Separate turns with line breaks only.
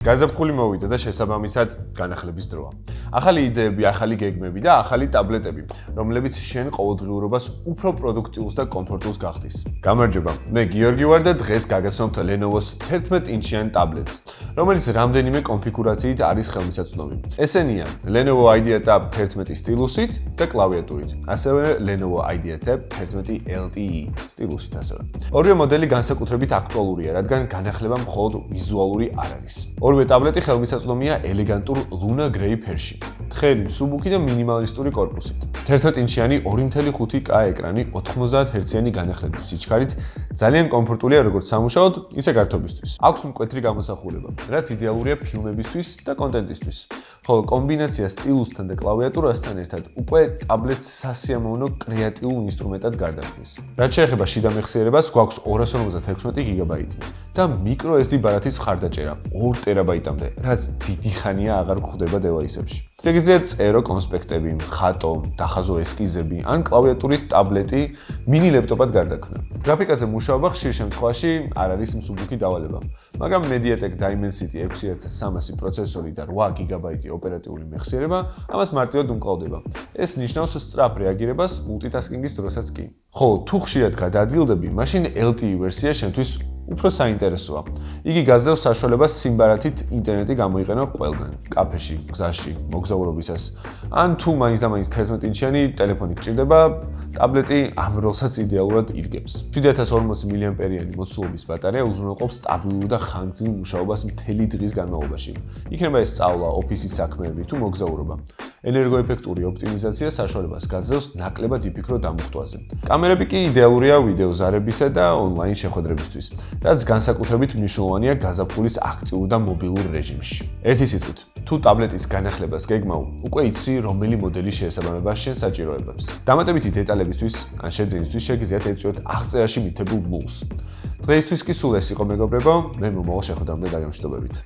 გაზაფხული მოვიდა და შესაბამისად განახლების დროა. ახალი იდეები, ახალი გეგმები და ახალი ტაბლეტები, რომლებიც შენ ყოველდღიურობას უფრო პროდუქტიულს და კომფორტულს გახდის. გამარჯობა, მე გიორგი ვარ და დღეს გაგაცნობთ Lenovo-ს 11-ინჩიან ტაბლეტს, რომელიც რამდენიმე კონფიგურაციით არის ხელმისაწვდომი. ესენია Lenovo IdeaTab 11 სტილუსით და კლავიატურით, ასევე Lenovo IdeaTab 11 LTE სტილუსით ასევე. ორივე მოდელი განსაკუთრებით აქტუალურია, რადგან განახლება მხოლოდ ვიზუალური არ არის. ორივე ტაბლეტი ხელმისაწვდომია ელეგანტურ Luna Grey ფერში. თხელი, მსუბუქი და მინიმალისტური კორპუსით. 11-ინჩიანი 2.5K ეკრანი 90 Hz-იანი განახლების სიჩქარით ძალიან კომფორტულია როგორც სამუშაოდ, ისე გართობისთვის. აქვს მკვეთრი გამოსახულება, რაც იდეალურია ფილმებისთვის და კონტენტისთვის. ხოლო კომბინაცია სტილუსთან და კლავიატურასთან ერთად უკვე ტაბლეტს სასიამოვნო კრეატიულ ინსტრუმენტად გარდაქმნის. რაც შეეხება შიდა მეხსიერებას, გვაქვს 256 GB და microSD ბარათის მხარდაჭერა 2 TB-მდე, რაც დიდი ხანია აღარ გვხვდება დევაისებში. შეგიძლიათ წერო კონსპექტები, ხატო, დახაზო ესკიზები, ან კლავიატურით ტაბლეტი მინი ლეპტოპად გარდაქმნა. გრაფიკაზე მუშაობა ხშირ შემთხვევაში არ არის მსუბუქი დავალება, მაგრამ MediaTek Dimensity 6300 პროცესორი და 8 GB ოპერატიული მეხსიერება ამას მარტივად უმკლავდება. ეს ნიშნავს სწრაფ რეაგირებას multitasking-ის დროსაც კი. ხოლო თუ ხშირად გადაადგილდები, მაშინ LTE ვერსია შენთვის უფრო საინტერესოა. იგი გაძლევს საშუალებას სიმბარათით ინტერნეტი გამოიყენო ყველგან, კაფეში, გზაში, მოგზაურობისას. ან თუ მაინც 11-ინჩიანი ტელეფონი გჭირდება, ტაბლეტი ამ როლსაც იდეალურად ირგებს. 7040 mAh-იანი მოცულობის ბატარეა უზრუნველყოფს სტაბილურ და ხანგრძლივ მუშაობას მთელი დღის განმავლობაში. იქნება ეს სწავლა, ოფისის საქმეები თუ მოგზაურობა. ენერგოეფექტური ოპტიმიზაცია საშუალებას გაძლევს ნაკლებად იფიქრო დამუხტვაზე. კამერები კი იდეალურია ვიდეო ზარებისა და ონლაინ შეხვედრებისთვის, რაც განსაკუთრებით მნიშვნელოვანია გაზაფხულის აქტიურ და მობილურ რეჟიმში. ერთი სიტყვით, თუ ტაბლეტის განახლებას გეგმავ, უკვე იცი რომელი მოდელი შეესაბამება შენ საჭიროებებს. დამატებითი დეტალებისთვის ან შეძენისთვის შეგიძლიათ ეწვიოთ აღწერაში მითებულ ლინკს. დღეისთვის კი სულ ეს იყო მეგობრებო, მე მომავალ შეხვედრამდე დაგემშვიდობებით.